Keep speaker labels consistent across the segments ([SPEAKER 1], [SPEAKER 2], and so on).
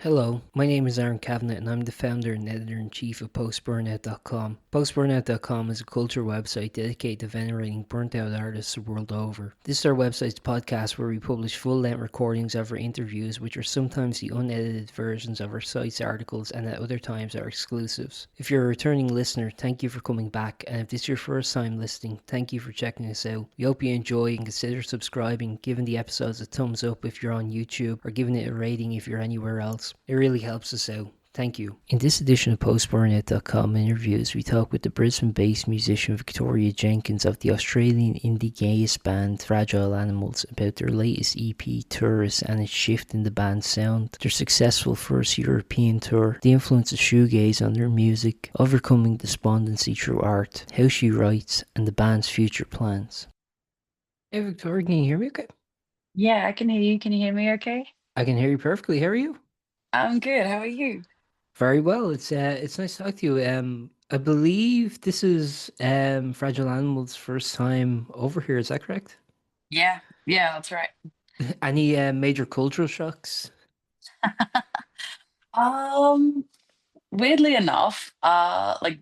[SPEAKER 1] Hello, my name is Aaron Cavanagh and I'm the founder and editor-in-chief of Post-Burnout.com. Post-Burnout.com is a culture website dedicated to venerating burnt-out artists the world over. This is our website's podcast where we publish full-length recordings of our interviews, which are sometimes the unedited versions of our site's articles and at other times are exclusives. If you're a returning listener, thank you for coming back, and if this is your first time listening, thank you for checking us out. We hope you enjoy and consider subscribing, giving the episodes a thumbs up if you're on YouTube, or giving it a rating if you're anywhere else. It really helps us out. Thank you. In this edition of PostBurnout.com interviews, we talk with the Brisbane-based musician Victoria Jenkins of the Australian indie gaze band Fragile Animals about their latest EP, Tourist, and its shift in the band's sound, their successful first European tour, the influence of shoegaze on their music, overcoming despondency through art, how she writes, and the band's future plans. Hey Victoria, can you hear me okay?
[SPEAKER 2] Yeah, I can hear you. Can you hear me okay?
[SPEAKER 1] I can hear you perfectly. How are you?
[SPEAKER 2] I'm good. How are you?
[SPEAKER 1] Very well. It's nice to talk to you. I believe this is Fragile Animals' first time over here. Is that correct?
[SPEAKER 2] Yeah, yeah, that's right.
[SPEAKER 1] Any major cultural shocks?
[SPEAKER 2] Um, Weirdly enough, like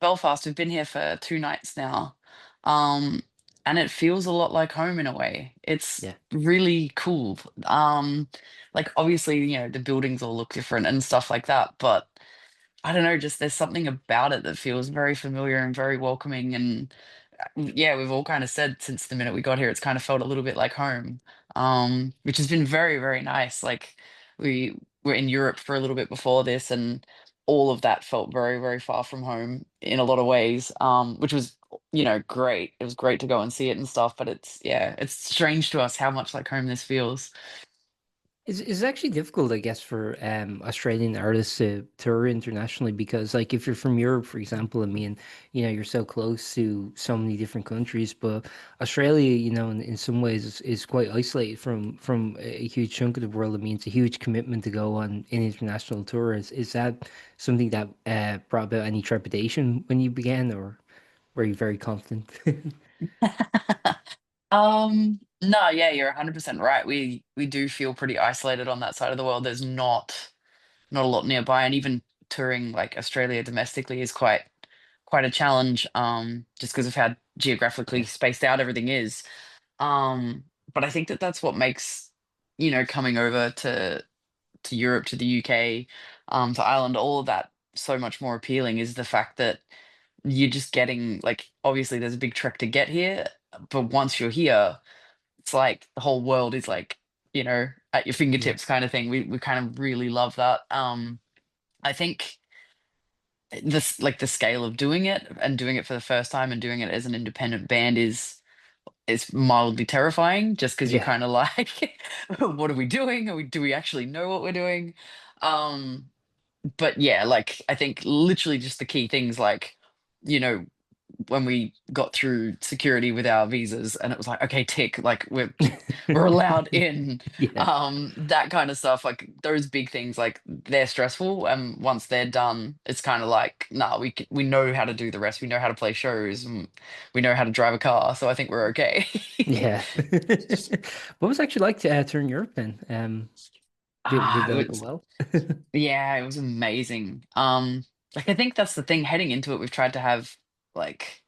[SPEAKER 2] Belfast, we've been here for 2 nights now. Um, and it feels a lot like home in a way. It's
[SPEAKER 1] Yeah.
[SPEAKER 2] really cool. Like obviously, the buildings all look different and stuff like that, but I don't know, just there's something about it that feels very familiar and very welcoming. And yeah, we've all kind of said since the minute we got here, it's kind of felt a little bit like home, which has been very, very nice. Like we were in Europe for a little bit before this, and all of that felt very, very far from home in a lot of ways, which was, great. It was great to go and see it and stuff, but yeah, it's strange to us how much like home this feels.
[SPEAKER 1] It's actually difficult, I guess, for Australian artists to tour internationally because, like, if you're from Europe, for example, I mean, you're so close to so many different countries, but Australia, in some ways, is quite isolated from a huge chunk of the world. I mean, it's a huge commitment to go on an international tour. Is that something that brought about any trepidation when you began, or were you very confident?
[SPEAKER 2] No, yeah, you're 100% right. We do feel pretty isolated on that side of the world. There's not a lot nearby, and even touring like Australia domestically is quite a challenge, just because of how geographically
[SPEAKER 1] Yeah,
[SPEAKER 2] spaced out everything is. But I think that that's what makes coming over to Europe, to the UK, to Ireland, all of that so much more appealing is the fact that you're just getting like obviously there's a big trek to get here, but once you're here, it's like the whole world is like at your
[SPEAKER 1] yeah,
[SPEAKER 2] fingertips kind of thing. We kind of really love that. I think this like the scale of doing it and doing it for the first time and doing it as an independent band is mildly terrifying just because you're
[SPEAKER 1] yeah.
[SPEAKER 2] kind of like what are we doing? Do we actually know what we're doing? um but yeah, like I think literally just the key things like you know when we got through security with our visas and it was like okay, tick, like we're allowed in,
[SPEAKER 1] Yeah.
[SPEAKER 2] that kind of stuff, like those big things, like they're stressful, and once they're done it's kind of like nah, we know how to do the rest. We know how to play shows, and we know how to drive a car, so I think we're okay.
[SPEAKER 1] Yeah. What was it actually like to turn Europe then? Did
[SPEAKER 2] It
[SPEAKER 1] that go
[SPEAKER 2] was,
[SPEAKER 1] well?
[SPEAKER 2] yeah, it was amazing. Like I think that's the thing, heading into it we've tried to have like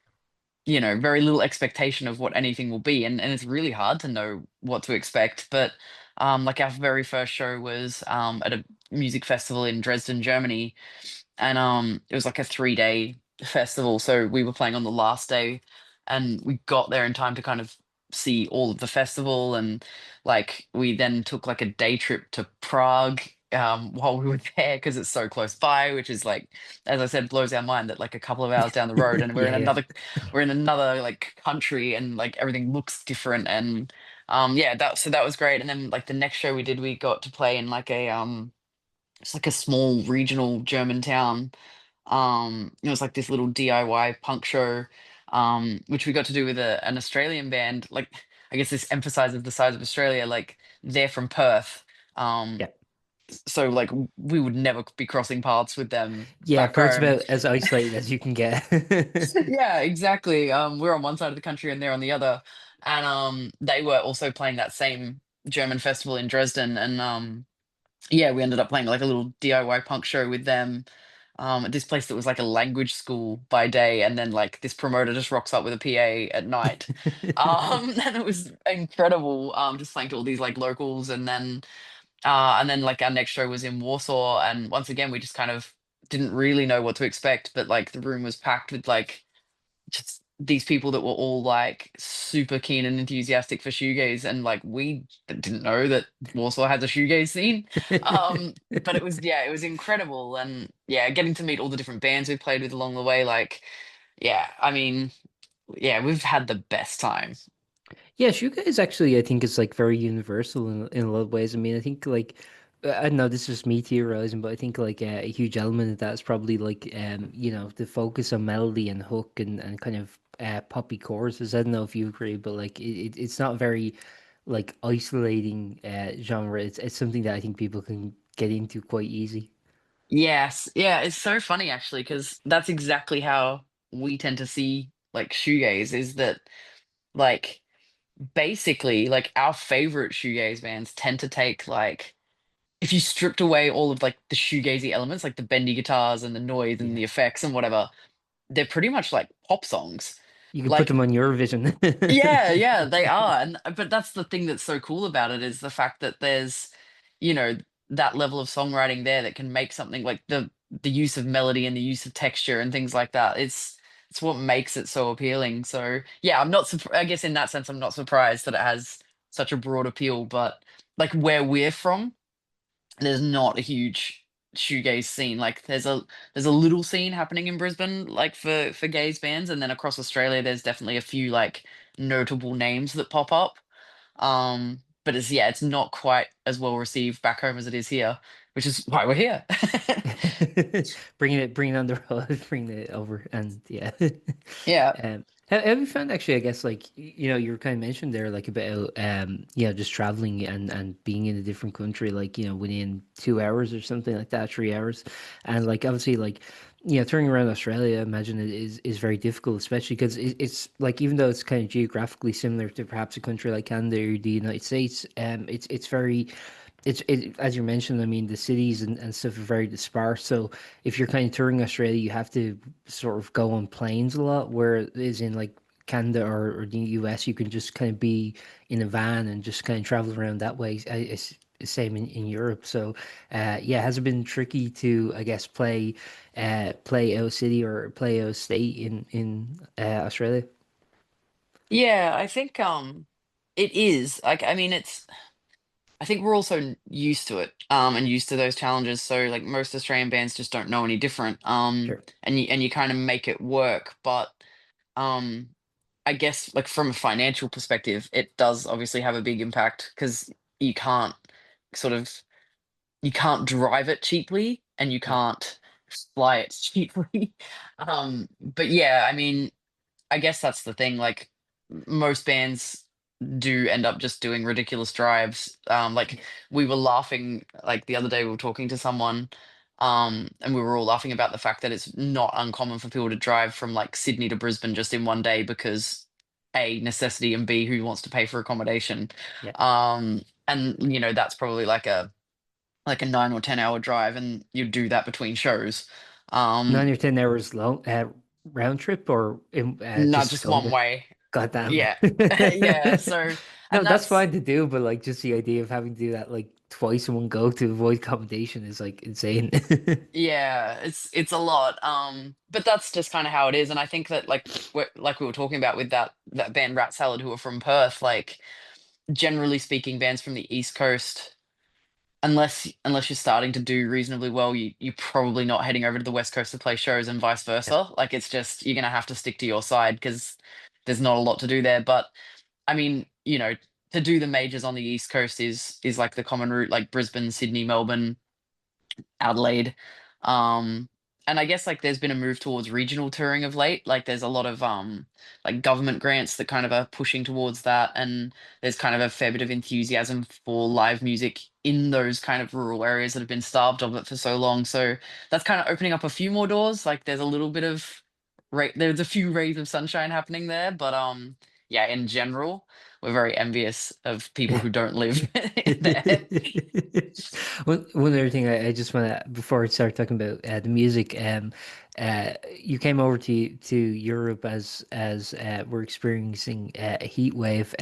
[SPEAKER 2] very little expectation of what anything will be. And it's really hard to know what to expect. But like our very first show was at a music festival in Dresden, Germany. And it was like a 3-day festival. So we were playing on the last day and we got there in time to kind of see all of the festival. And like we then took like a day trip to Prague while we were there because it's so close by, which is like, as I said, blows our mind that like a couple of hours down the road and we're in
[SPEAKER 1] Yeah, yeah.
[SPEAKER 2] another like country, and like everything looks different. And yeah, that was great. And then like the next show we did, we got to play in like a it's like a small regional German town. It was like this little DIY punk show, which we got to do with an Australian band. Like, I guess this emphasizes the size of Australia. Like, they're from Perth. Um,
[SPEAKER 1] Yeah.
[SPEAKER 2] so like we would never be crossing paths with them
[SPEAKER 1] Yeah,
[SPEAKER 2] back
[SPEAKER 1] Perth's
[SPEAKER 2] home.
[SPEAKER 1] about as isolated as you can get.
[SPEAKER 2] Yeah, exactly. We're on one side of the country and they're on the other. And they were also playing that same German festival in Dresden. And yeah, we ended up playing like a little DIY punk show with them at this place that was like a language school by day, and then like this promoter just rocks up with a PA at night. And it was incredible, just playing to all these like locals, and then like our next show was in Warsaw, and once again we just kind of didn't really know what to expect, but like the room was packed with like just these people that were all like super keen and enthusiastic for shoegaze, and like we didn't know that Warsaw has a shoegaze scene. But it was, yeah, it was incredible, and yeah, getting to meet all the different bands we played with along the way, like yeah, I mean, yeah, we've had the best time.
[SPEAKER 1] Yeah, shoegaze actually, I think is like very universal in a lot of ways. I mean, I think like I don't know, this is just me theorizing, but I think like a huge element of that is probably like the focus on melody and hook and kind of poppy choruses. I don't know if you agree, but like it's not very like isolating genre. It's something that I think people can get into quite easy.
[SPEAKER 2] Yes, yeah, it's so funny actually, because that's exactly how we tend to see like shoegaze, is that like basically like our favorite shoegaze bands tend to take like, if you stripped away all of like the shoegazy elements, like the bendy guitars and the noise and
[SPEAKER 1] Yeah.
[SPEAKER 2] the effects and whatever, they're pretty much like pop songs.
[SPEAKER 1] You could put
[SPEAKER 2] Like
[SPEAKER 1] them on Eurovision.
[SPEAKER 2] yeah, yeah, they are. And but that's the thing that's so cool about it, is the fact that there's, you know, that level of songwriting there that can make something like the use of melody and the use of texture and things like that. It's what makes it so appealing. So yeah, I'm not I guess in that sense I'm not surprised that it has such a broad appeal, but like where we're from, there's not a huge shoegaze scene. Like there's a little scene happening in Brisbane, like for gaze bands, and then across Australia, there's definitely a few like notable names that pop up. But it's, yeah, it's not quite as well received back home as it is here, which is why we're here.
[SPEAKER 1] Bringing it on the road, bringing it over, and yeah.
[SPEAKER 2] Yeah.
[SPEAKER 1] Have you found actually? I guess like you were kind of mentioned there, like about just traveling and being in a different country, like within 2 hours or something like that, 3 hours, and like obviously like touring around Australia, I imagine it is very difficult, especially because it's like even though it's kind of geographically similar to perhaps a country like Canada or the United States, it's very as you mentioned, I mean, the cities and stuff are very dispersed. So if you're kind of touring Australia, you have to sort of go on planes a lot, where it is in like Canada or the US, you can just kind of be in a van and just kind of travel around that way. It's the same in Europe. So yeah, has it been tricky to, I guess, play out of city or play out of state in Australia?
[SPEAKER 2] Yeah, I think it is. Like I mean it's, I think we're also used to it, and used to those challenges. So like most Australian bands just don't know any different.
[SPEAKER 1] Sure.
[SPEAKER 2] And you kind of make it work, but um I guess like from a financial perspective, it does obviously have a big impact, because you can't sort of, you can't drive it cheaply and you
[SPEAKER 1] Yeah.
[SPEAKER 2] can't fly it cheaply. But yeah, I mean, I guess that's the thing. Like most bands do end up just doing ridiculous drives. Like
[SPEAKER 1] Yeah.
[SPEAKER 2] we were laughing like the other day, we were talking to someone, and we were all laughing about the fact that it's not uncommon for people to drive from like Sydney to Brisbane just in one day, because A, necessity, and B, who wants to pay for accommodation.
[SPEAKER 1] Yeah.
[SPEAKER 2] And that's probably like a 9 or 10 hour drive, and you do that between shows. Um,
[SPEAKER 1] 9 or 10 hours long round trip or
[SPEAKER 2] Not
[SPEAKER 1] just
[SPEAKER 2] just
[SPEAKER 1] going
[SPEAKER 2] one
[SPEAKER 1] there.
[SPEAKER 2] way.
[SPEAKER 1] God damn.
[SPEAKER 2] Yeah. Yeah. So,
[SPEAKER 1] No,
[SPEAKER 2] and
[SPEAKER 1] that's
[SPEAKER 2] that's,
[SPEAKER 1] fine to do, but like just the idea of having to do that like twice in one go to avoid accommodation is like insane.
[SPEAKER 2] yeah, it's a lot. But that's just kind of how it is. And I think that like we were talking about with that band Rat Salad, who are from Perth, like generally speaking, bands from the East Coast, unless you're starting to do reasonably well, you're probably not heading over to the West Coast to play shows, and vice
[SPEAKER 1] Yeah.
[SPEAKER 2] versa. Like it's just, you're gonna have to stick to your side, because there's not a lot to do there. But I mean, to do the majors on the East Coast is like the common route, like Brisbane, Sydney, Melbourne, Adelaide. Um, and I guess like there's been a move towards regional touring of late. Like there's a lot of like government grants that kind of are pushing towards that, and there's kind of a fair bit of enthusiasm for live music in those kind of rural areas that have been starved of it for so long. So that's kind of opening up a few more doors. Like there's a little bit of there's a few rays of sunshine happening there, but yeah, in general, we're very envious of people who don't live there.
[SPEAKER 1] One other thing I just want to, before I start talking about the music, you came over to Europe as we're experiencing a heat wave.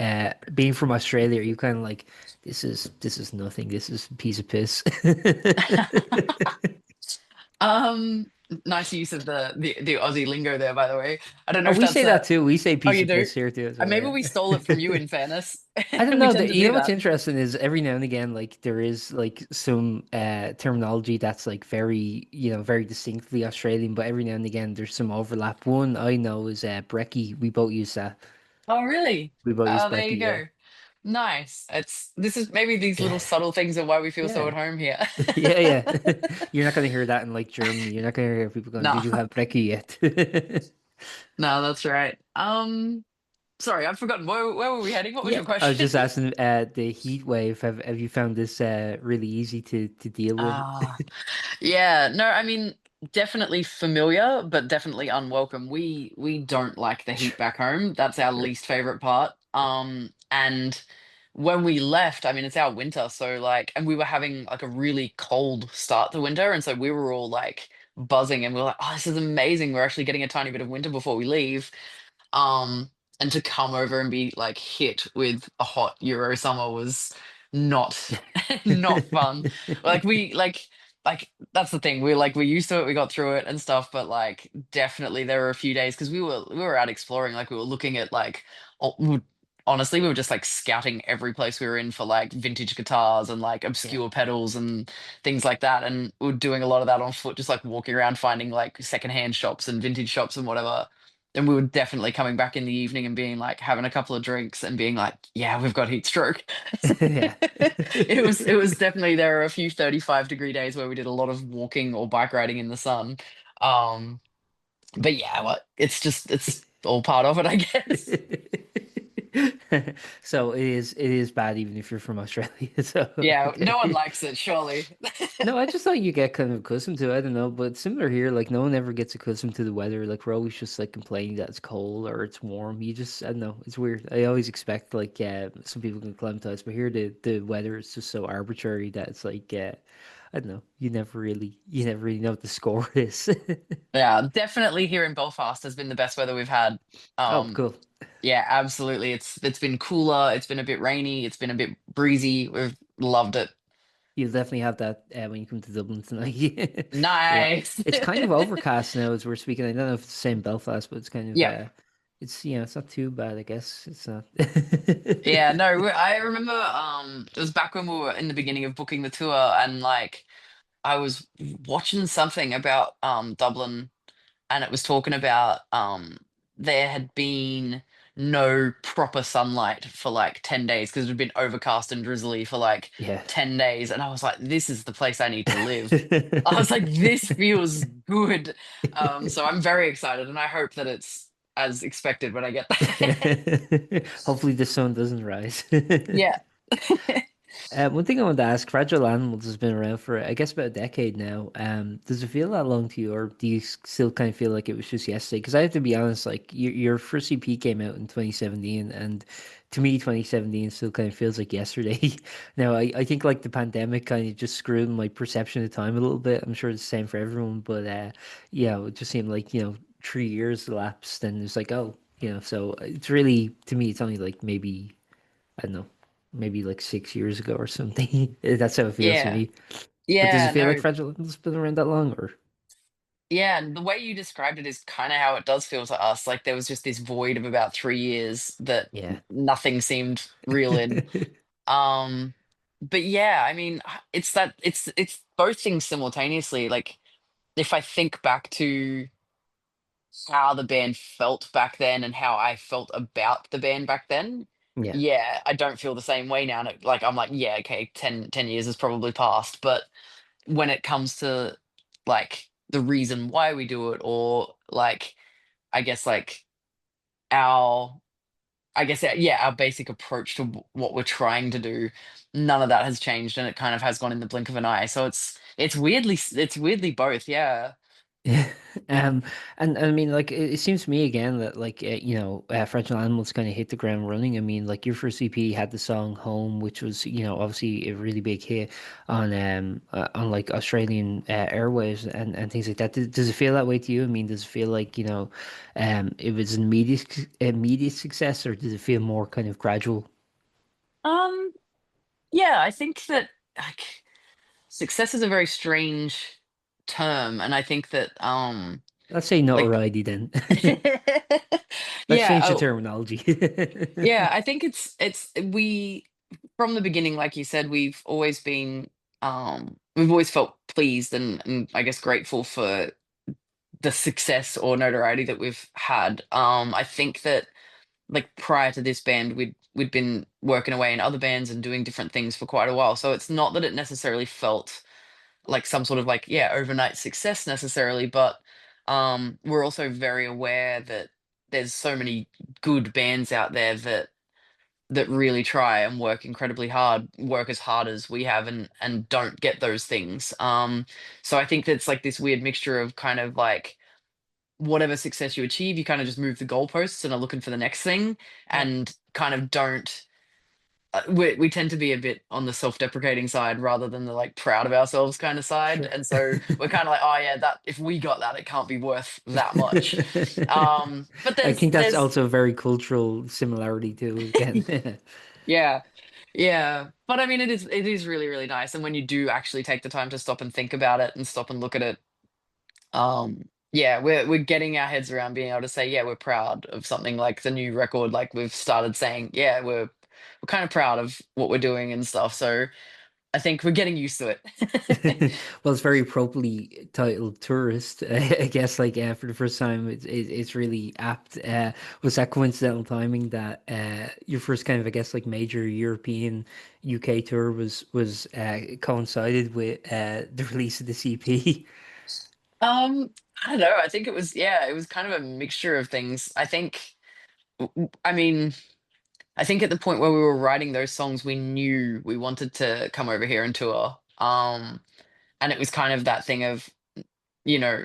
[SPEAKER 1] Being from Australia, you kind of like this is nothing. This is a piece of piss.
[SPEAKER 2] Um, Nice use of the Aussie lingo there, by the way. I don't know
[SPEAKER 1] Oh,
[SPEAKER 2] if
[SPEAKER 1] we
[SPEAKER 2] that's
[SPEAKER 1] say that
[SPEAKER 2] a.
[SPEAKER 1] too. We say
[SPEAKER 2] Oh,
[SPEAKER 1] piece
[SPEAKER 2] you
[SPEAKER 1] of
[SPEAKER 2] do?
[SPEAKER 1] piss here too as well.
[SPEAKER 2] Maybe
[SPEAKER 1] Yeah.
[SPEAKER 2] we stole it from you, in fairness.
[SPEAKER 1] I don't
[SPEAKER 2] We
[SPEAKER 1] know.
[SPEAKER 2] tend to
[SPEAKER 1] You
[SPEAKER 2] do
[SPEAKER 1] know what's
[SPEAKER 2] that.
[SPEAKER 1] interesting is every now and again, like there is like some terminology that's like very, very distinctly Australian, but every now and again there's some overlap. One I know is brekkie. We both use that.
[SPEAKER 2] Oh, really?
[SPEAKER 1] We both use
[SPEAKER 2] Oh, there you
[SPEAKER 1] brekkie.
[SPEAKER 2] go. Nice. This is maybe these
[SPEAKER 1] Yeah.
[SPEAKER 2] little subtle things are why we feel so
[SPEAKER 1] Yeah.
[SPEAKER 2] at home here.
[SPEAKER 1] Yeah, yeah. You're not gonna hear that in like Germany. You're not gonna hear people going,
[SPEAKER 2] No,
[SPEAKER 1] "Did you have brekkie yet?"
[SPEAKER 2] no, that's right. Sorry, I've forgotten. Where were we heading? What was
[SPEAKER 1] Yeah,
[SPEAKER 2] your
[SPEAKER 1] I was
[SPEAKER 2] question?
[SPEAKER 1] just asking the heat wave. Have you found this really easy to deal with?
[SPEAKER 2] Ah, yeah. No, I mean, definitely familiar, but definitely unwelcome. We don't like the heat
[SPEAKER 1] Sure.
[SPEAKER 2] back home. That's our
[SPEAKER 1] Sure.
[SPEAKER 2] least favorite part. And when we left, I mean, it's our winter, so like, and we were having like a really cold start to winter, and so we were all like buzzing, and we were like, "Oh, this is amazing! We're actually getting a tiny bit of winter before we leave." Um, and to come over and be like hit with a hot Euro summer was not not fun. Like we like that's the thing. We're used to it, we got through it and stuff, but like definitely there were a few days because we were out exploring, like we were looking at like honestly we were just like scouting every place we were in for like vintage guitars and like
[SPEAKER 1] Yeah.
[SPEAKER 2] obscure pedals and things like that. And we were doing a lot of that on foot, just like walking around finding like secondhand shops and vintage shops and whatever. And we were definitely coming back in the evening and being like having a couple of drinks and being like, yeah, we've got heat stroke.
[SPEAKER 1] Yeah.
[SPEAKER 2] It was definitely, there are a few 35-degree days where we did a lot of walking or bike riding in the sun. Um, but yeah, what it's all part of it, I guess.
[SPEAKER 1] So it is bad even if you're from Australia. So
[SPEAKER 2] Yeah, no one
[SPEAKER 1] okay.
[SPEAKER 2] likes it, surely.
[SPEAKER 1] No, I just thought you get kind of accustomed to it. I don't know, but similar here, like no one ever gets accustomed to the weather. Like we're always just like complaining that it's cold or it's warm. You just, I don't know, it's weird. I always expect like some people can climatize, but here the weather is just so arbitrary that it's like I don't know. You never really know what the score is.
[SPEAKER 2] Yeah, definitely here in Belfast has been the best weather we've had.
[SPEAKER 1] Oh,
[SPEAKER 2] Um,
[SPEAKER 1] cool.
[SPEAKER 2] yeah, absolutely. It's been cooler, it's been a bit rainy, it's been a bit breezy. We've loved it.
[SPEAKER 1] You'll definitely have that when you come to Dublin tonight. Yeah,
[SPEAKER 2] Nice.
[SPEAKER 1] it's kind of overcast now as we're speaking. I don't know if it's the same Belfast, but it's kind of
[SPEAKER 2] Yep.
[SPEAKER 1] it's not too bad, I guess. It's not.
[SPEAKER 2] Yeah, no, I remember it was back when we were in the beginning of booking the tour, and like I was watching something about Dublin, and it was talking about there had been no proper sunlight for like 10 days because it had been overcast and drizzly for like
[SPEAKER 1] Yeah.
[SPEAKER 2] 10 days, and I was like, this is the place I need to live. I was like, this feels good. So I'm very excited, and I hope that it's as expected when I get there.
[SPEAKER 1] Hopefully the sun doesn't rise.
[SPEAKER 2] Yeah.
[SPEAKER 1] One thing I wanted to ask, Fragile Animals has been around for, I guess, about a decade now. Does it feel that long to you, or do you still kind of feel like it was just yesterday? Because I have to be honest, like your first EP came out in 2017, and to me, 2017 still kind of feels like yesterday. Now, I think like the pandemic kind of just screwed my perception of time a little bit. I'm sure it's the same for everyone, but yeah, it just seemed like 3 years elapsed, and it's like, oh, so it's really to me, it's only like maybe. I don't know, maybe like 6 years ago or something. That's how it feels to
[SPEAKER 2] Yeah.
[SPEAKER 1] me. But does it
[SPEAKER 2] Yeah,
[SPEAKER 1] feel like
[SPEAKER 2] no.
[SPEAKER 1] Fragile has been around that long, or?
[SPEAKER 2] Yeah, and the way you described it is kind of how it does feel to us. Like there was just this void of about 3 years that
[SPEAKER 1] Yeah.
[SPEAKER 2] nothing seemed real in. Um, but yeah, I mean, it's both things simultaneously. Like if I think back to how the band felt back then and how I felt about the band back then,
[SPEAKER 1] Yeah.
[SPEAKER 2] yeah, I don't feel the same way now. And like I'm like, yeah, okay, 10 years has probably passed, but when it comes to like the reason why we do it, or like I guess like our yeah, our basic approach to what we're trying to do, none of that has changed, and it kind of has gone in the blink of an eye. So it's weirdly both, yeah.
[SPEAKER 1] Yeah. Um, and I mean, like, it seems to me again that, like, Fragile Animals kind of hit the ground running. I mean, like, your first EP had the song "Home," which was, obviously a really big hit on like Australian airwaves and things like that. Does it feel that way to you? I mean, does it feel like, it was an immediate success, or does it feel more kind of gradual?
[SPEAKER 2] Um, yeah, I think that like success is a very strange term, and I think that
[SPEAKER 1] Let's say
[SPEAKER 2] like
[SPEAKER 1] notoriety then. Let's
[SPEAKER 2] yeah,
[SPEAKER 1] change the
[SPEAKER 2] oh
[SPEAKER 1] terminology.
[SPEAKER 2] yeah, I think it's we from the beginning, like you said, we've always felt pleased and I guess grateful for the success or notoriety that we've had. I think that like prior to this band, we'd been working away in other bands and doing different things for quite a while. So it's not that it necessarily felt like some sort of like, yeah, overnight success necessarily, but we're also very aware that there's so many good bands out there that really try and work incredibly hard, work as hard as we have and don't get those things. So I think that's like this weird mixture of kind of like whatever success you achieve, you kind of just move the goalposts and are looking for the next thing
[SPEAKER 1] Yeah,
[SPEAKER 2] and kind of don't. We tend to be a bit on the self-deprecating side rather than the like proud of ourselves kind of side,
[SPEAKER 1] sure.
[SPEAKER 2] and so we're kind of like, oh yeah, that if we got that, it can't be worth that much. But
[SPEAKER 1] I
[SPEAKER 2] there's
[SPEAKER 1] think that's
[SPEAKER 2] there's
[SPEAKER 1] also a very cultural similarity too, again.
[SPEAKER 2] yeah, yeah. But I mean, it is really really nice, and when you do actually take the time to stop and think about it and stop and look at it, yeah, we're getting our heads around being able to say, yeah, we're proud of something like the new record. Like we've started saying, yeah, we're kind of proud of what we're doing and stuff. So I think we're getting used to it.
[SPEAKER 1] Well, it's very appropriately titled "Tourist." I guess, like, for the first time, it's really apt. Was that coincidental timing that your first kind of, I guess, like major European UK tour was coincided with the release of the CP?
[SPEAKER 2] I don't know. I think it was, yeah, it was kind of a mixture of things. I think, I mean, I think at the point where we were writing those songs, we knew we wanted to come over here and tour. And it was kind of that thing of, you know,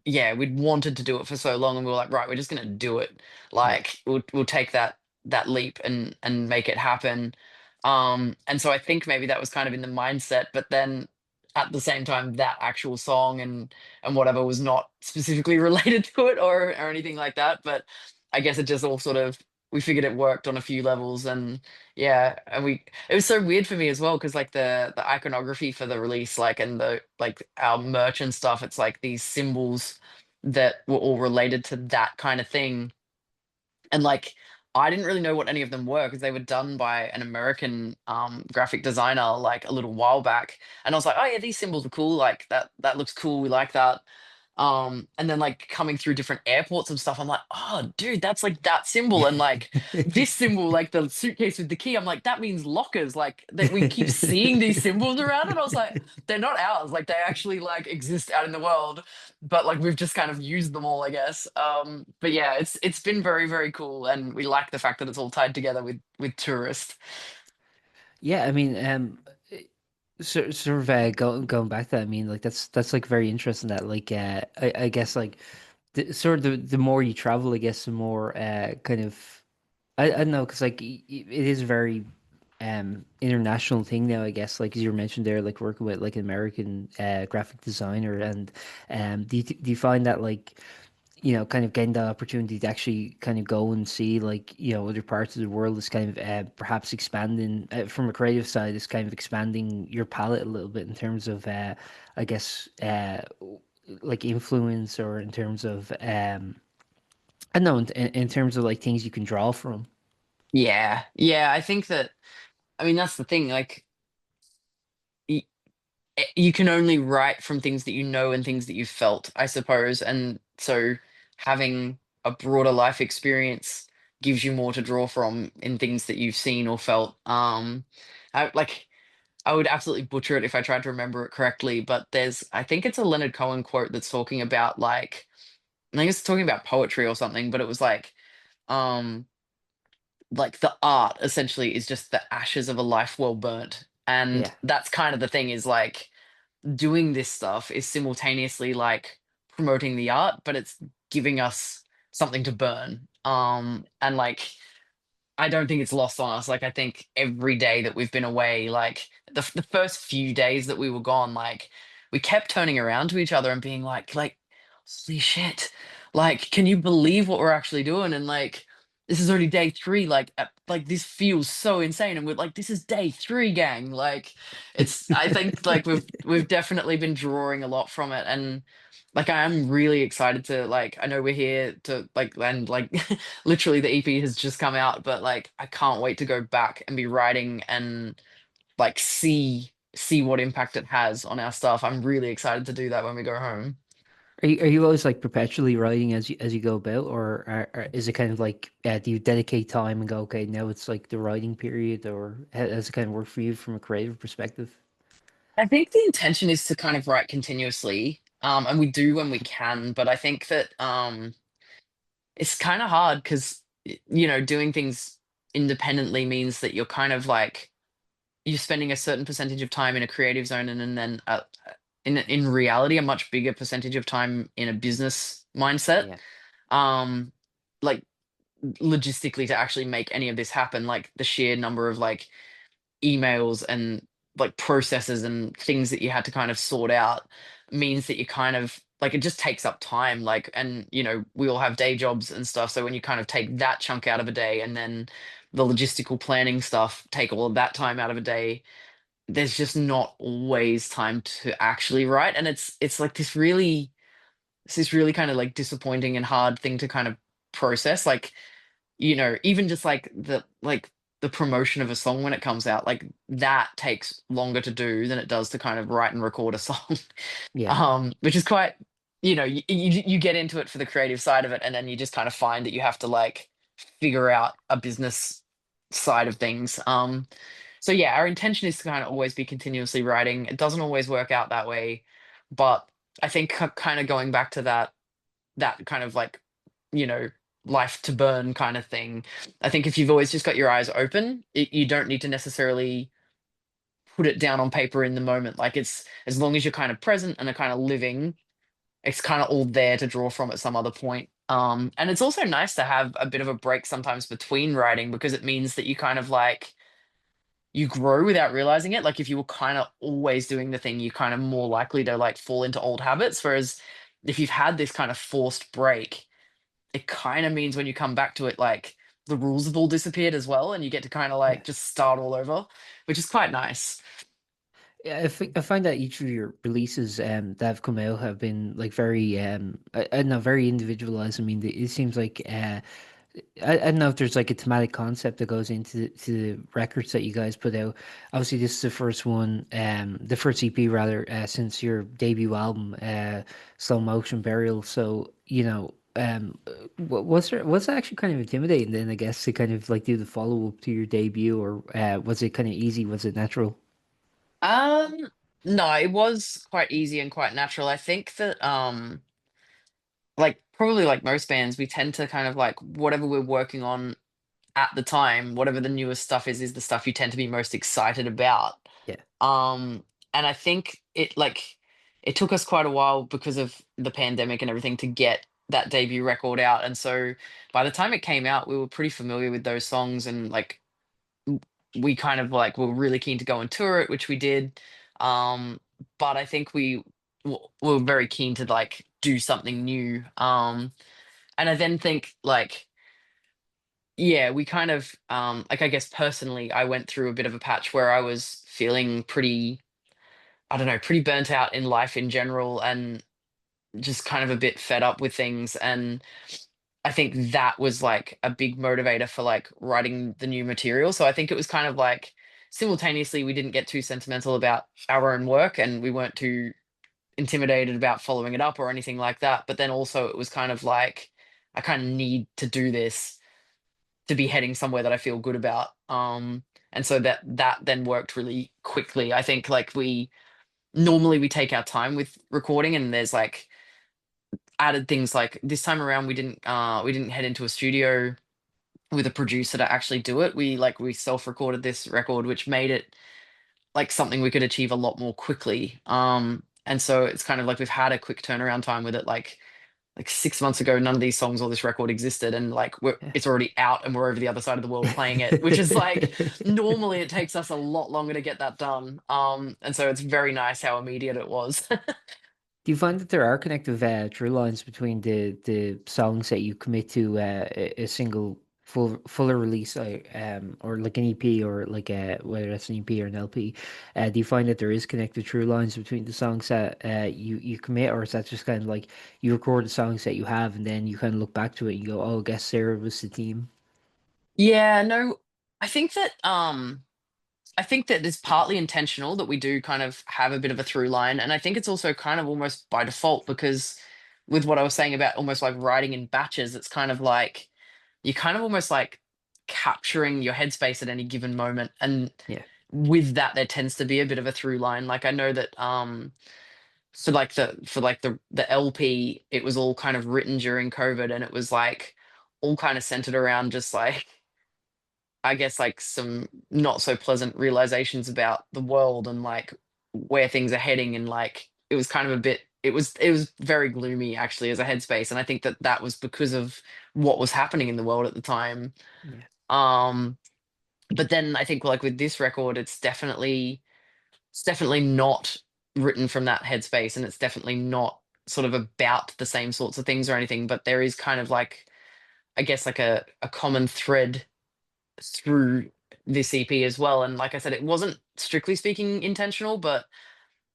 [SPEAKER 2] yeah, we'd wanted to do it for so long, and we were like, right, we're just gonna do it.
[SPEAKER 1] Yeah.
[SPEAKER 2] Like we'll take that leap and make it happen. And so I think maybe that was kind of in the mindset, but then at the same time, that actual song and whatever was not specifically related to it or anything like that. But I guess it just all sort of we figured it worked on a few levels, and yeah, and we it was so weird for me as well because like the iconography for the release, like and the like our merch and stuff, it's like these symbols that were all related to that kind of thing, and like I didn't really know what any of them were because they were done by an American graphic designer like a little while back, and I was like, oh yeah, these symbols are cool, like that looks cool, we like that. And then like coming through different airports and stuff, I'm like, oh dude, that's like that symbol, and like this symbol, like the suitcase with the key, I'm like, that means lockers, like that we keep seeing these symbols around, and I was like, they're not ours, like they actually like exist out in the world, but like we've just kind of used them all, I guess. But yeah, it's been very very cool, and we like the fact that it's all tied together with tourist.
[SPEAKER 1] Yeah, I mean, sort of going back to that, I mean, like that's like very interesting that, like, I guess, like, the more you travel, I guess the more kind of, I don't know, because, like, it is a very international thing now, I guess, like, as you mentioned there, like working with like an American graphic designer. And do you find that, like, kind of getting that opportunity to actually kind of go and see, like, other parts of the world is kind of perhaps expanding, from a creative side, is kind of expanding your palette a little bit in terms of, I guess, like influence, or in terms of, I don't know, in terms of like things you can draw from.
[SPEAKER 2] Yeah, yeah, I think that, I mean that's the thing, like you can only write from things that you know and things that you've felt, I suppose. And so having a broader life experience gives you more to draw from in things that you've seen or felt. Like I would absolutely butcher it if I tried to remember it correctly, but I think it's a Leonard Cohen quote that's talking about like, I think it's talking about poetry or something, but it was um, like the art essentially is just the ashes of a life well burnt. And
[SPEAKER 1] Yeah.
[SPEAKER 2] that's kind of the thing is like, doing this stuff is simultaneously like promoting the art, but it's giving us something to burn. And like I don't think it's lost on us. Like I think every day that we've been away, like the first few days that we were gone, like we kept turning around to each other and being like, holy shit, like can you believe what we're actually doing? And like this is already day three. Like this feels so insane, and we're like, this is day three, gang. Like it's. I think like we've definitely been drawing a lot from it, and like I am really excited to like. I know we're here to like and like literally the EP has just come out, but like I can't wait to go back and be writing and like see what impact it has on our stuff. I'm really excited to do that when we go home.
[SPEAKER 1] Are you always like perpetually writing as you go about, or is it kind of like do you dedicate time and go, okay, now it's like the writing period, or how does it kind of work for you from a creative perspective?
[SPEAKER 2] I think the intention is to kind of write continuously. And we do when we can, but I think that it's kind of hard because doing things independently means that you're kind of like you're spending a certain percentage of time in a creative zone and then in reality a much bigger percentage of time in a business mindset.
[SPEAKER 1] Yeah.
[SPEAKER 2] um like logistically to actually make any of this happen, like the sheer number of like emails and like processes and things that you had to kind of sort out means that you kind of like it just takes up time, like, and we all have day jobs and stuff, so when you kind of take that chunk out of a day and then the logistical planning stuff take all of that time out of a day, there's just not always time to actually write, and it's like this really kind of like disappointing and hard thing to kind of process, like even just like the promotion of a song when it comes out, like that takes longer to do than it does to kind of write and record a song.
[SPEAKER 1] Yeah.
[SPEAKER 2] Which is quite, you get into it for the creative side of it, and then you just kind of find that you have to like figure out a business side of things. So yeah, our intention is to kind of always be continuously writing. It doesn't always work out that way, but I think kind of going back to that kind of like, you know, life to burn kind of thing. I think if you've always just got your eyes open, you don't need to necessarily put it down on paper in the moment. Like it's as long as you're kind of present and are kind of living, it's kind of all there to draw from at some other point. And it's also nice to have a bit of a break sometimes between writing because it means that you kind of like you grow without realizing it. Like if you were kind of always doing the thing, you're kind of more likely to like fall into old habits. Whereas if you've had this kind of forced break, it kind of means when you come back to it, like the rules have all disappeared as well, and you get to kind of
[SPEAKER 1] Yeah.
[SPEAKER 2] like just start all over, which is quite nice.
[SPEAKER 1] Yeah, I find that each of your releases that have come out have been like very I don't know, very individualized. I mean, it seems like I don't know if there's like a thematic concept that goes into to the records that you guys put out. Obviously, this is the first one, the first EP rather, since your debut album, Slow Motion Burial. So was it actually kind of intimidating then? I guess to kind of like do the follow up to your debut, or was it kind of easy? Was it natural?
[SPEAKER 2] Um, no, it was quite easy and quite natural. I think that like probably like most bands, we tend to kind of like whatever we're working on at the time, whatever the newest stuff is the stuff you tend to be most excited about.
[SPEAKER 1] Yeah,
[SPEAKER 2] Um, and I think it took us quite a while because of the pandemic and everything to get that debut record out. And so by the time it came out, we were pretty familiar with those songs and like we kind of like were really keen to go and tour it, which we did. Um, but I think were very keen to like do something new. And I then think like yeah, we kind of like I guess personally, I went through a bit of a patch where I was feeling pretty, I don't know, pretty burnt out in life in general and just kind of a bit fed up with things. And I think that was like a big motivator for like writing the new material. So I think it was kind of like simultaneously we didn't get too sentimental about our own work and we weren't too intimidated about following it up or anything like that. But then also it was kind of like I kind of need to do this to be heading somewhere that I feel good about. And so that then worked really quickly. I think like we normally we take our time with recording and there's like added things like this time around we didn't head into a studio with a producer to actually do it. We self-recorded this record, which made it like something we could achieve a lot more quickly. And so it's kind of like we've had a quick turnaround time with it. Like 6 months ago, none of these songs or this record existed, and like it's already out, and we're over the other side of the world playing it, which is like normally it takes us a lot longer to get that done. And so it's very nice how immediate it was.
[SPEAKER 1] Do you find that there are connective through lines between the songs that you commit to a single fuller release, or like an EP, or like whether that's an EP or an LP? Do you find that there is connected through lines between the songs that you commit, or is that just kind of like you record the songs that you have and then you kind of look back to it and you go, oh, I guess Sarah was the team?
[SPEAKER 2] Yeah, no, I think that I think that it's partly intentional that we do kind of have a bit of a through line. And I think it's also kind of almost by default because with what I was saying about almost like writing in batches, it's kind of like you're kind of almost like capturing your headspace at any given moment. And
[SPEAKER 1] Yeah,
[SPEAKER 2] with that, there tends to be a bit of a through line. Like I know that for like the LP, it was all kind of written during COVID, and it was like all kind of centered around just like I guess like some not so pleasant realizations about the world and like where things are heading, and like it was kind of a bit it was very gloomy actually as a headspace, and I think that that was because of what was happening in the world at the time.
[SPEAKER 1] yeah,
[SPEAKER 2] um but then I think like with this record, it's definitely not written from that headspace, and it's definitely not sort of about the same sorts of things or anything, but there is kind of like I guess like a common thread through this EP as well. And like I said, it wasn't strictly speaking intentional, but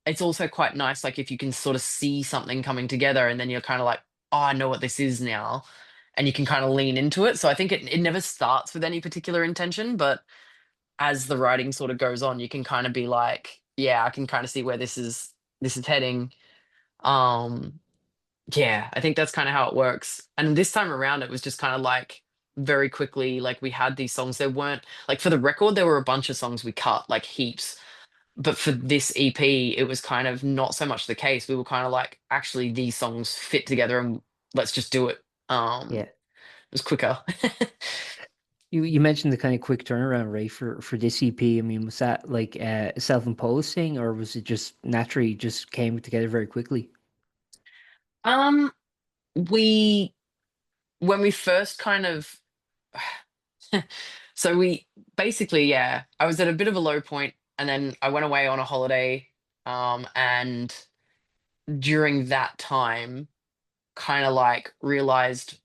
[SPEAKER 2] it's also quite nice. Like if you can sort of see something coming together and then you're kind of like, oh, I know what this is now. And you can kind of lean into it. So I think it never starts with any particular intention, but as the writing sort of goes on, you can kind of be like, yeah, I can kind of see where this is heading. Um, yeah, I think that's kind of how it works. And this time around, it was just kind of like very quickly, like we had these songs. There weren't like for the record, there were a bunch of songs we cut, like heaps. But for this EP, it was kind of not so much the case. We were kind of like, actually, these songs fit together, and let's just do it.
[SPEAKER 1] yeah.
[SPEAKER 2] It was quicker.
[SPEAKER 1] You mentioned the kind of quick turnaround rate for this EP. I mean, was that like a self-imposed thing, or was it just naturally just came together very quickly?
[SPEAKER 2] um, we when we first kind of so we basically, yeah, I was at a bit of a low point, and then I went away on a holiday. And during that time, kind of like realized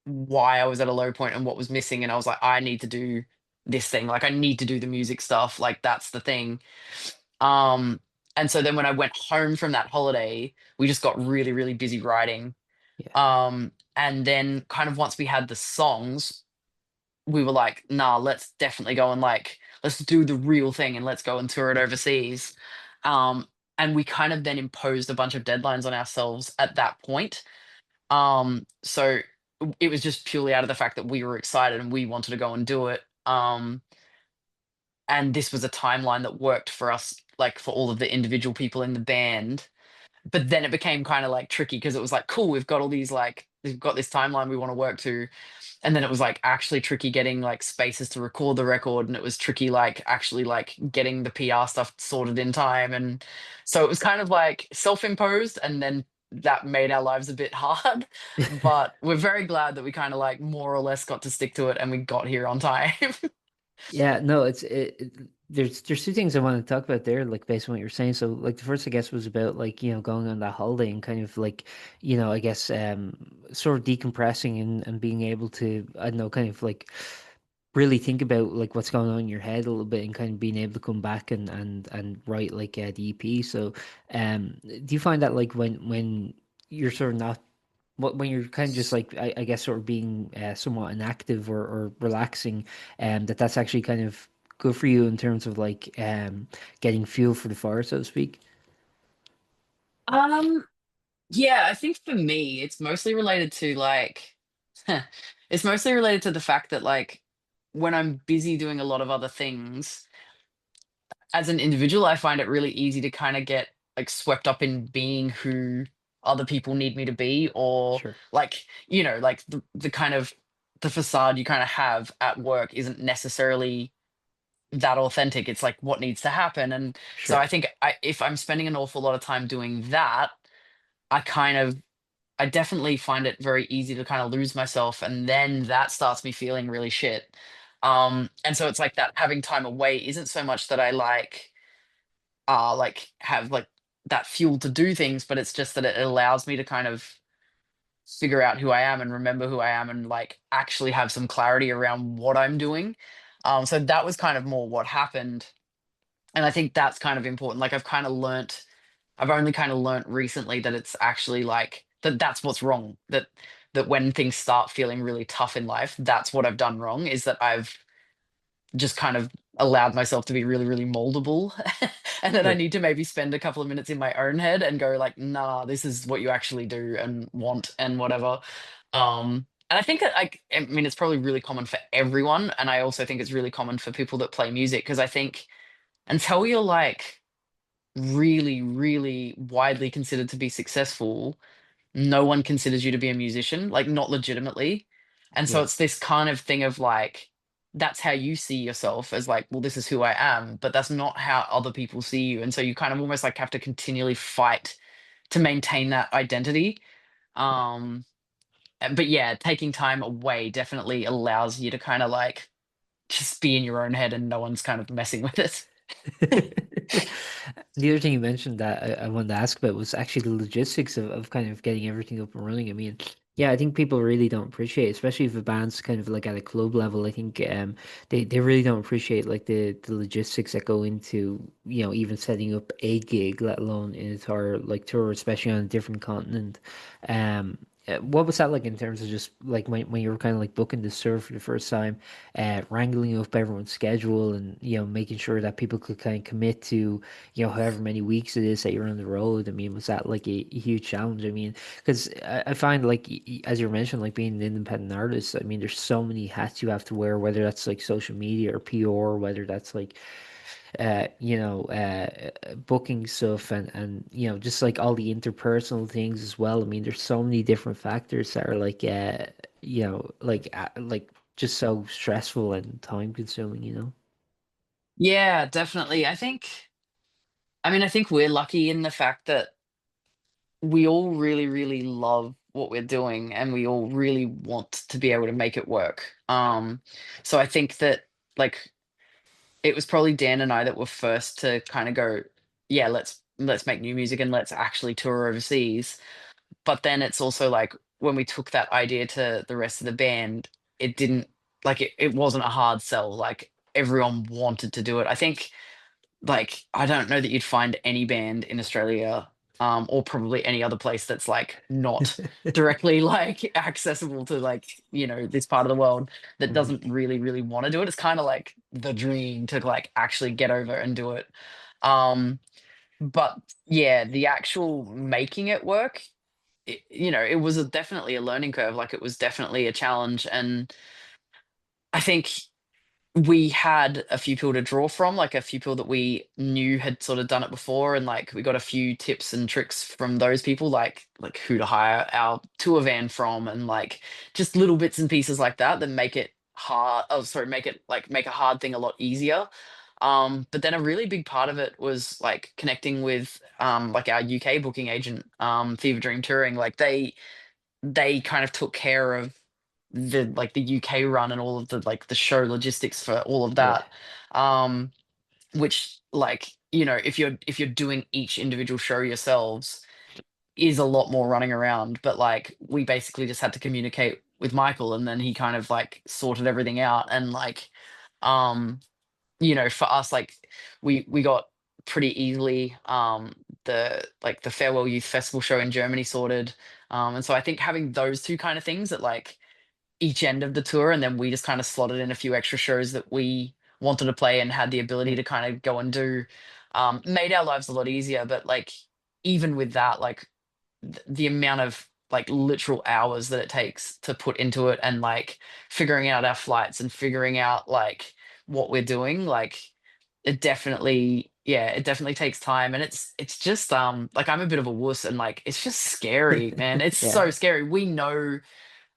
[SPEAKER 2] why I was at a low point and what was missing. And I was like, I need to do this thing. Like, I need to do the music stuff. Like, that's the thing. Um, and so then when I went home from that holiday, we just got really, really busy writing.
[SPEAKER 1] Yeah,
[SPEAKER 2] And then kind of once we had the songs, we were like, nah, let's definitely go and like, let's do the real thing and let's go and tour it overseas. Um, and we kind of then imposed a bunch of deadlines on ourselves at that point. So it was just purely out of the fact that we were excited and we wanted to go and do it. And this was a timeline that worked for us, like for all of the individual people in the band. But then it became kind of like tricky because it was like, cool, we've got all these like, we've got this timeline we want to work to. And then it was like actually tricky getting like spaces to record the record. And it was tricky, like actually like getting the PR stuff sorted in time. And so it was kind of like self-imposed. And then that made our lives a bit hard. But we're very glad that we kind of like more or less got to stick to it and we got here on time.
[SPEAKER 1] yeah. No, there's two things I want to talk about there, like based on what you're saying. So, like the first, I guess, was about like going on that holiday and kind of like I guess sort of decompressing and being able to, I don't know, kind of like really think about like what's going on in your head a little bit and kind of being able to come back and write like the EP. So, do you find that like when you're sort of not when you're kind of just like I guess sort of being somewhat inactive or relaxing, that's actually kind of good for you in terms of like getting fuel for the fire, so to speak?
[SPEAKER 2] um, yeah, I think for me, it's mostly related to like, it's mostly related to the fact that like when I'm busy doing a lot of other things, as an individual, I find it really easy to kind of get like swept up in being who other people need me to be, or
[SPEAKER 1] Sure.
[SPEAKER 2] like, like the kind of the facade you kind of have at work isn't necessarily that authentic. It's like what needs to happen. And so
[SPEAKER 1] Sure.
[SPEAKER 2] I think if I'm spending an awful lot of time doing that, I kind of I definitely find it very easy to kind of lose myself, and then that starts me feeling really shit. And so it's like that having time away isn't so much that I like have like that fuel to do things, but it's just that it allows me to kind of figure out who I am and remember who I am and like actually have some clarity around what I'm doing. So that was kind of more what happened. And I think that's kind of important. Like I've only kind of learnt recently that it's actually like that's what's wrong. That when things start feeling really tough in life, that's what I've done wrong, is that I've just kind of allowed myself to be really, really moldable. And then I
[SPEAKER 1] Sure.
[SPEAKER 2] need to maybe spend a couple of minutes in my own head and go like, nah, this is what you actually do and want and whatever. And I think that I mean it's probably really common for everyone. And I also think it's really common for people that play music, because I think until you're like really, really widely considered to be successful, no one considers you to be a musician, like not legitimately. And so
[SPEAKER 1] Yeah.
[SPEAKER 2] it's this kind of thing of like, that's how you see yourself, as like, well, this is who I am, but that's not how other people see you. And so you kind of almost like have to continually fight to maintain that identity. Um, but yeah, taking time away definitely allows you to kind of like just be in your own head and no one's kind of messing with it.
[SPEAKER 1] The other thing you mentioned that I wanted to ask about was actually the logistics of kind of getting everything up and running. I mean, yeah, I think people really don't appreciate, especially if a band's kind of like at a club level. I think they really don't appreciate like the logistics that go into, even setting up a gig, let alone an entire like tour, especially on a different continent. What was that like in terms of just like when you were kind of like booking the tour for the first time, wrangling up everyone's schedule and making sure that people could kind of commit to however many weeks it is that you're on the road. I mean, was that like a huge challenge? I mean, because I find like as you mentioned, like being an independent artist, I mean, there's so many hats you have to wear, whether that's like social media or PR, whether that's like booking stuff and just like all the interpersonal things as well. I mean, there's so many different factors that are like like just so stressful and time consuming.
[SPEAKER 2] Yeah, definitely. I think we're lucky in the fact that we all really, really love what we're doing and we all really want to be able to make it work. So I think that like it was probably Dan and I that were first to kind of go, yeah, let's make new music and let's actually tour overseas. But then it's also like when we took that idea to the rest of the band, it didn't it wasn't a hard sell. Like everyone wanted to do it. I think like I don't know that you'd find any band in Australia, or probably any other place that's like not directly like accessible to like this part of the world that
[SPEAKER 1] Mhm.
[SPEAKER 2] doesn't really really want to do it. It's kind of like the dream to like actually get over and do it. Um, but yeah, the actual making it work, it was definitely a learning curve. Like it was definitely a challenge, and I think we had a few people to draw from, like a few people that we knew had sort of done it before, and like we got a few tips and tricks from those people, like who to hire our tour van from, and like just little bits and pieces like that that make it hard. Oh, sorry, make a hard thing a lot easier. But then a really big part of it was like connecting with like our UK booking agent, Fever Dream Touring. Like they kind of took care of the UK run and all of the like the show logistics for all of
[SPEAKER 1] Yeah.
[SPEAKER 2] that. Um, which like, if you're doing each individual show yourselves is a lot more running around. But like we basically just had to communicate with Michael and then he kind of like sorted everything out. And like um, for us, like we got pretty easily the Farewell Youth Festival show in Germany sorted. And so I think having those two kind of things at like each end of the tour, and then we just kind of slotted in a few extra shows that we wanted to play and had the ability
[SPEAKER 1] Yeah.
[SPEAKER 2] to kind of go and do, made our lives a lot easier. But like even with that, like the amount of like literal hours that it takes to put into it, and like figuring out our flights and figuring out like what we're doing, like it definitely takes time. And it's just like I'm a bit of a wuss, and like it's just scary, man. It's
[SPEAKER 1] Yeah.
[SPEAKER 2] so scary. We know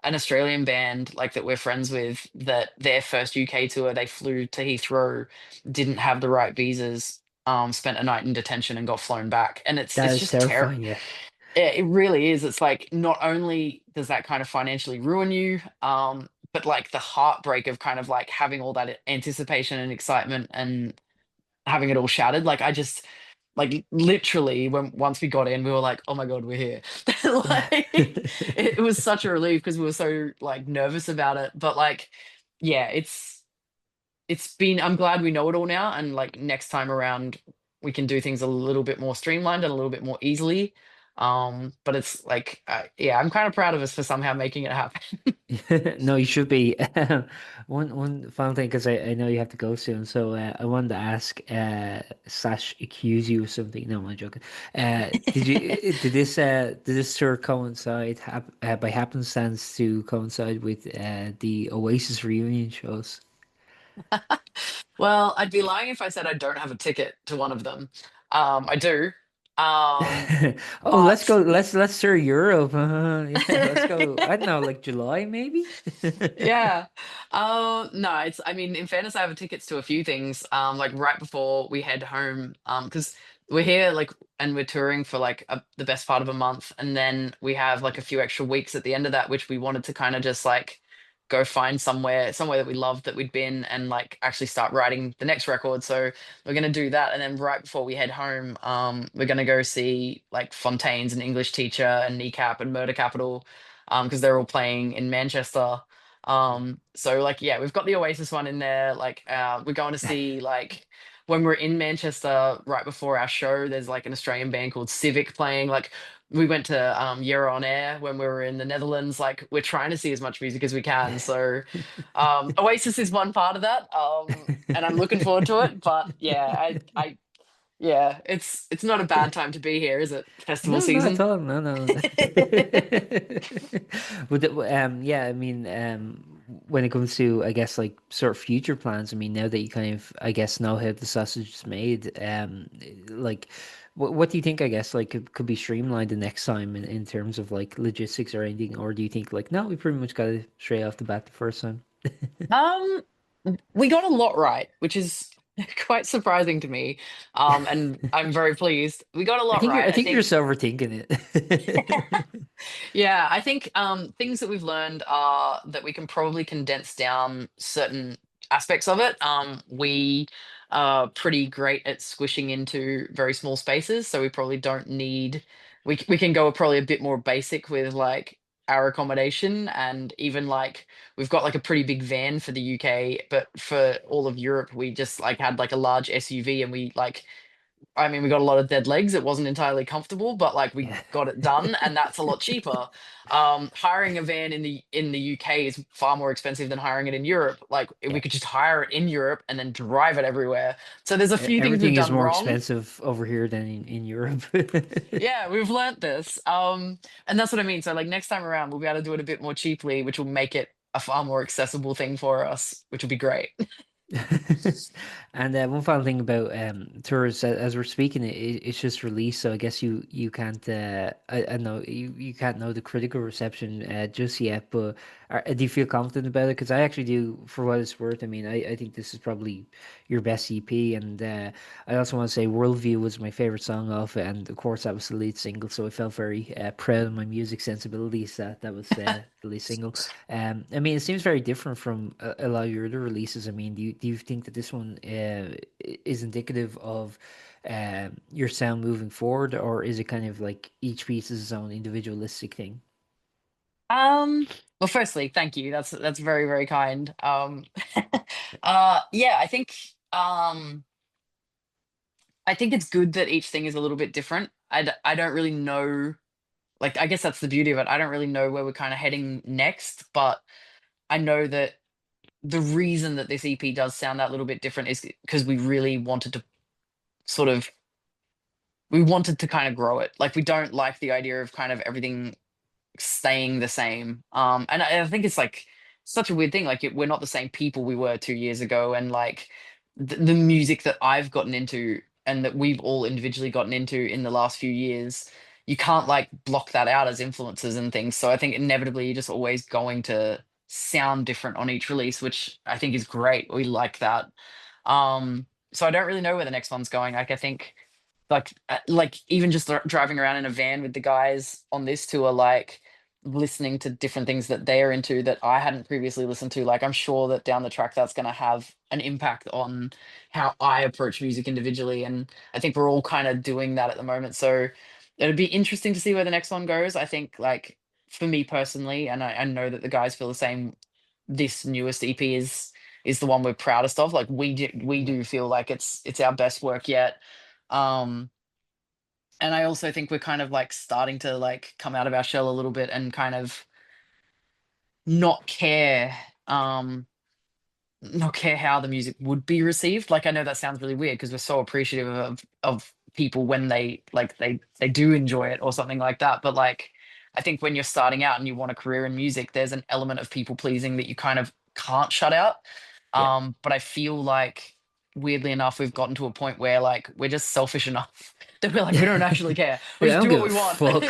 [SPEAKER 2] an Australian band like that we're friends with that their first UK tour, they flew to Heathrow, didn't have the right visas, spent a night in detention and got flown back. And
[SPEAKER 1] That
[SPEAKER 2] it's
[SPEAKER 1] is
[SPEAKER 2] just terrible.
[SPEAKER 1] terrifying. Yeah.
[SPEAKER 2] It really is. It's like not only does that kind of financially ruin you, but like the heartbreak of kind of like having all that anticipation and excitement and having it all shattered. Like I just like literally when once we got in, we were like, oh my God, we're here. Like it was such a relief because we were so like nervous about it. But like, yeah, it's been, I'm glad we know it all now. And like next time around, we can do things a little bit more streamlined and a little bit more easily. But it's like, yeah, I'm kind of proud of us for somehow making it happen.
[SPEAKER 1] No, you should be. One final thing, because I know you have to go soon. So I wanted to ask slash accuse you of something. No, I'm joking. Did this tour coincide by happenstance to coincide with the Oasis reunion shows?
[SPEAKER 2] Well, I'd be lying if I said I don't have a ticket to one of them. I do.
[SPEAKER 1] Oh, let's
[SPEAKER 2] But
[SPEAKER 1] go. Let's tour Europe. Yeah, let's go. I don't know, like July maybe.
[SPEAKER 2] yeah. No, it's, I mean, in fairness, I have tickets to a few things. Like right before we head home, because we're here like and we're touring for like the best part of a month, and then we have like a few extra weeks at the end of that, which we wanted to kind of just like go find somewhere that we loved that we'd been and like actually start writing the next record. So we're gonna do that, and then right before we head home, we're gonna go see like Fontaine's and English Teacher and Kneecap and Murder Capital, because they're all playing in Manchester. So like yeah, we've got the Oasis one in there. Like we're going to see like when we're in Manchester right before our show, there's like an Australian band called Civic playing. Like we went to Year on Air when we were in the Netherlands. Like we're trying to see as much music as we can. So Oasis is one part of that. And I'm looking forward to it. But yeah, I yeah, it's not a bad time to be here, is it? Festival
[SPEAKER 1] No, not at
[SPEAKER 2] season.
[SPEAKER 1] all. No, no. Yeah, I mean, when it comes to, I guess, like sort of future plans, I mean, now that you kind of, I guess, know how the sausage is made, like, what do you think, I guess, like, could be streamlined the next time in terms of like logistics or anything? Or do you think, like, no, we pretty much got it straight off the bat the first time?
[SPEAKER 2] Um, we got a lot right, which is quite surprising to me. And I'm very pleased. We got a lot
[SPEAKER 1] I
[SPEAKER 2] right. I
[SPEAKER 1] think you're
[SPEAKER 2] think,
[SPEAKER 1] just overthinking it.
[SPEAKER 2] yeah, I think things that we've learned are that we can probably condense down certain aspects of it. We are pretty great at squishing into very small spaces, so we probably don't need. We can go probably a bit more basic with like our accommodation, and even like we've got like a pretty big van for the UK, but for all of Europe, we just like had like a large SUV, and we like, I mean, we got a lot of dead legs. It wasn't entirely comfortable, but like we
[SPEAKER 1] Yeah.
[SPEAKER 2] got it done, and that's a lot cheaper. Hiring a van in the UK is far more expensive than hiring it in Europe. Like we
[SPEAKER 1] Yeah.
[SPEAKER 2] could just hire it in Europe and then drive it everywhere. So there's a few things we've
[SPEAKER 1] Everything is
[SPEAKER 2] done
[SPEAKER 1] more
[SPEAKER 2] wrong.
[SPEAKER 1] expensive over here than in Europe.
[SPEAKER 2] Yeah, we've learnt this. And that's what I mean. So like next time around, we'll be able to do it a bit more cheaply, which will make it a far more accessible thing for us, which will be great.
[SPEAKER 1] And one final thing about tours, as we're speaking, it's just released, so I guess you can't I know you can't know the critical reception just yet. But do you feel confident about it? Because I actually do, for what it's worth. I mean, I think this is probably your best EP, and I also want to say "Worldview" was my favorite song off it, and of course that was the lead single. So I felt very proud of my music sensibilities that was the lead single. I mean, it seems very different from a lot of your other releases. I mean, do you think that this one is indicative of your sound moving forward, or is it kind of like each piece is its own individualistic thing?
[SPEAKER 2] Um, well, firstly, thank you. That's very, very kind. Yeah, I think it's good that each thing is a little bit different. I don't really know, like, I guess that's the beauty of it. I don't really know where we're kind of heading next, but I know that the reason that this EP does sound that little bit different is because we really wanted to sort of, we wanted to kind of grow it. Like, we don't like the idea of kind of everything staying the same. And I think it's like such a weird thing. Like we're not the same people we were 2 years ago, and like the music that I've gotten into and that we've all individually gotten into in the last few years, you can't like block that out as influences and things. So I think inevitably you're just always going to sound different on each release, which I think is great. We like that. So I don't really know where the next one's going. Like I think like even just driving around in a van with the guys on this tour, like listening to different things that they are into that I hadn't previously listened to. Like I'm sure that down the track that's going to have an impact on how I approach music individually, and I think we're all kind of doing that at the moment. So it'd be interesting to see where the next one goes. I think like for me personally, and I know that the guys feel the same. This newest EP is the one we're proudest of. Like we
[SPEAKER 1] Yeah.
[SPEAKER 2] do feel like it's our best work yet. Um, and I also think we're kind of like starting to like come out of our shell a little bit and kind of not care um not care how the music would be received. Like I know that sounds really weird because we're so appreciative of people when they do enjoy it or something like that. But like I think when you're starting out and you want a career in music, there's an element of people pleasing that you kind of can't shut out.
[SPEAKER 1] Yeah.
[SPEAKER 2] But I feel like weirdly enough, we've gotten to a point where like we're just selfish enough that we're like, we don't actually care. We
[SPEAKER 1] Like, I
[SPEAKER 2] just
[SPEAKER 1] don't
[SPEAKER 2] do
[SPEAKER 1] give
[SPEAKER 2] what
[SPEAKER 1] a
[SPEAKER 2] we want.
[SPEAKER 1] fuck.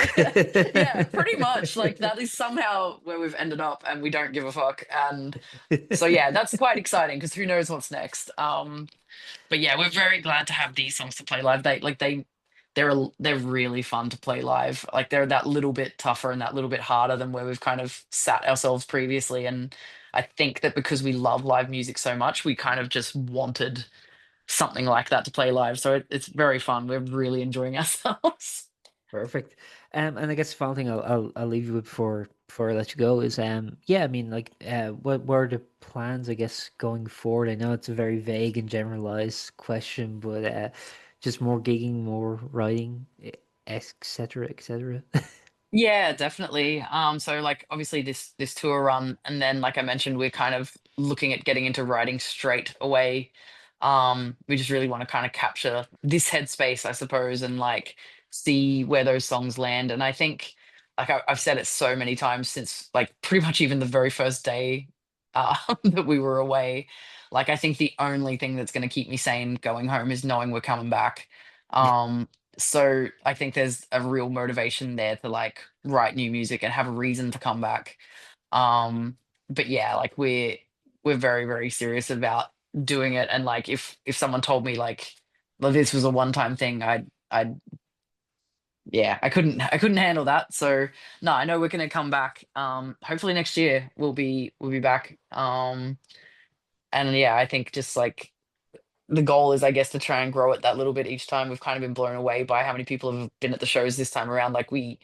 [SPEAKER 2] Yeah, pretty much. Like that is somehow where we've ended up and we don't give a fuck. And so yeah, that's quite exciting because who knows what's next. But yeah, we're very glad to have these songs to play live. They're really fun to play live. Like they're that little bit tougher and that little bit harder than where we've kind of sat ourselves previously. And I think that because we love live music so much, we kind of just wanted something like that to play live. So it's very fun. We're really enjoying ourselves.
[SPEAKER 1] Perfect. And I guess the final thing I'll leave you with before I let you go is yeah, I mean like what are the plans I guess going forward? I know it's a very vague and generalized question, but just more gigging, more writing, etc. etc.
[SPEAKER 2] Yeah, definitely. So like obviously this tour run, and then like I mentioned, we're kind of looking at getting into writing straight away. We just really want to kind of capture this headspace, I suppose, and like see where those songs land. And I think like I've said it so many times since like pretty much even the very first day that we were away. Like I think the only thing that's going to keep me sane going home is knowing we're coming back. Um, so I think there's a real motivation there to like write new music and have a reason to come back. Um, but yeah, like we're very, very serious about doing it. And like if someone told me like this was a one-time thing, I'd yeah, I couldn't handle that. So no, I know we're gonna come back. Hopefully next year we'll be back. And yeah, I think just like the goal is, I guess, to try and grow it that little bit each time. We've kind of been blown away by how many people have been at the shows this time around. Like we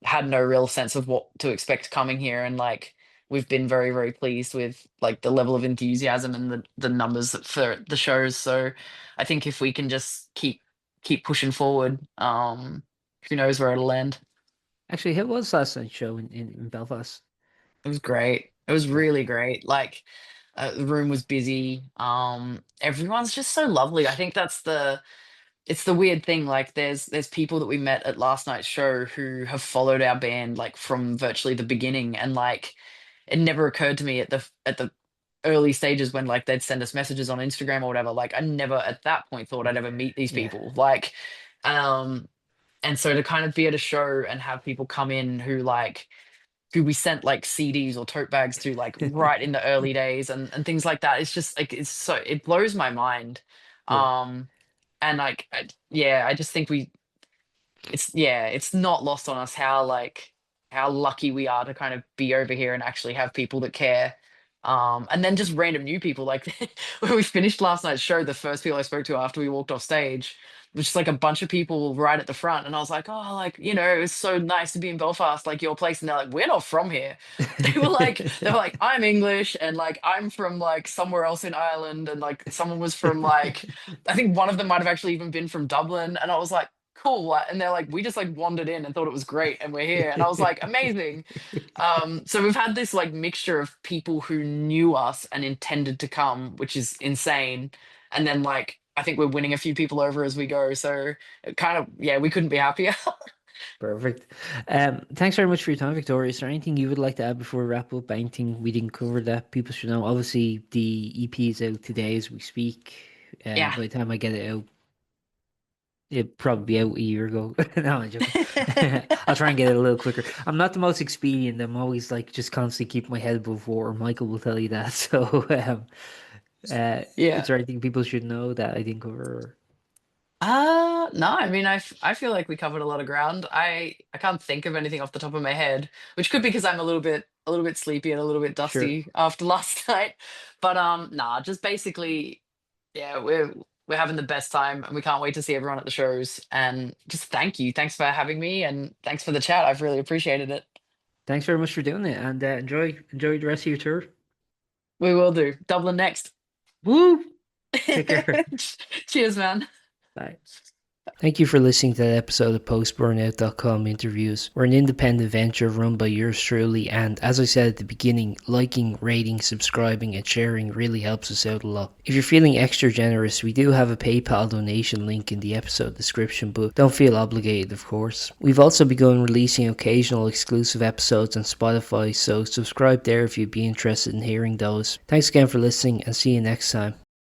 [SPEAKER 2] had no real sense of what to expect coming here, and like we've been very, very pleased with like the level of enthusiasm and the numbers for the shows. So I think if we can just keep pushing forward, who knows where it'll end.
[SPEAKER 1] Actually, how was last night's show in Belfast?
[SPEAKER 2] It was great. It was
[SPEAKER 1] Yeah.
[SPEAKER 2] really great. Like the room was busy. Everyone's just so lovely. I think that's the it's the weird thing. Like there's people that we met at last night's show who have followed our band like from virtually the beginning, and like it never occurred to me at the early stages when like they'd send us messages on Instagram or whatever. Like I never at that point thought I'd ever meet these
[SPEAKER 1] Yeah.
[SPEAKER 2] people. Like um and so to kind of be at a show and have people come in who we sent like CDs or tote bags to like right in the early days and things like that. It's just like it blows my mind.
[SPEAKER 1] Yeah.
[SPEAKER 2] Um and like yeah, I just think it's not lost on us how lucky we are to kind of be over here and actually have people that care. And then just random new people like when we finished last night's show, the first people I spoke to after we walked off stage was just like a bunch of people right at the front, and I was like, oh, like it was so nice to be in Belfast, like your place. And they're like, we're not from here. They were like, I'm English, and like I'm from like somewhere else in Ireland, and like someone was from like I think one of them might have actually even been from Dublin, and I was like, cool. And they're like, we just like wandered in and thought it was great and we're here. And I was like, amazing. So we've had this like mixture of people who knew us and intended to come, which is insane. And then like I think we're winning a few people over as we go. So it kind of yeah, we couldn't be happier.
[SPEAKER 1] Perfect. Thanks very much for your time, Victoria. Is there anything you would like to add before we wrap up? Anything we didn't cover that people should know? Obviously, the EP is out today as we speak.
[SPEAKER 2] Yeah.
[SPEAKER 1] By the time I get it out, It'd probably be out a year ago. No, I'm joking. I'll try and get it a little quicker. I'm not the most expedient. I'm always like just constantly keep my head above water. Michael will tell you that. So, is
[SPEAKER 2] Yeah.
[SPEAKER 1] there anything people should know that I didn't cover?
[SPEAKER 2] No, I mean, I feel like we covered a lot of ground. I can't think of anything off the top of my head, which could be because I'm a little bit sleepy and a little bit
[SPEAKER 1] Sure.
[SPEAKER 2] dusty after last night. But nah, just basically, yeah, we're having the best time and we can't wait to see everyone at the shows. And just thank you. Thanks for having me and thanks for the chat. I've really appreciated it.
[SPEAKER 1] Thanks very much for doing it, and enjoy the rest of your tour.
[SPEAKER 2] We will do. Dublin next.
[SPEAKER 1] Woo! Take care.
[SPEAKER 2] Cheers, man.
[SPEAKER 1] Bye. Thank you for listening to that episode of Post-Burnout.com interviews. We're an independent venture run by yours truly, and as I said at the beginning, liking, rating, subscribing, and sharing really helps us out a lot. If you're feeling extra generous, we do have a PayPal donation link in the episode description, but don't feel obligated, of course. We've also begun releasing occasional exclusive episodes on Spotify, so subscribe there if you'd be interested in hearing those. Thanks again for listening, and see you next time.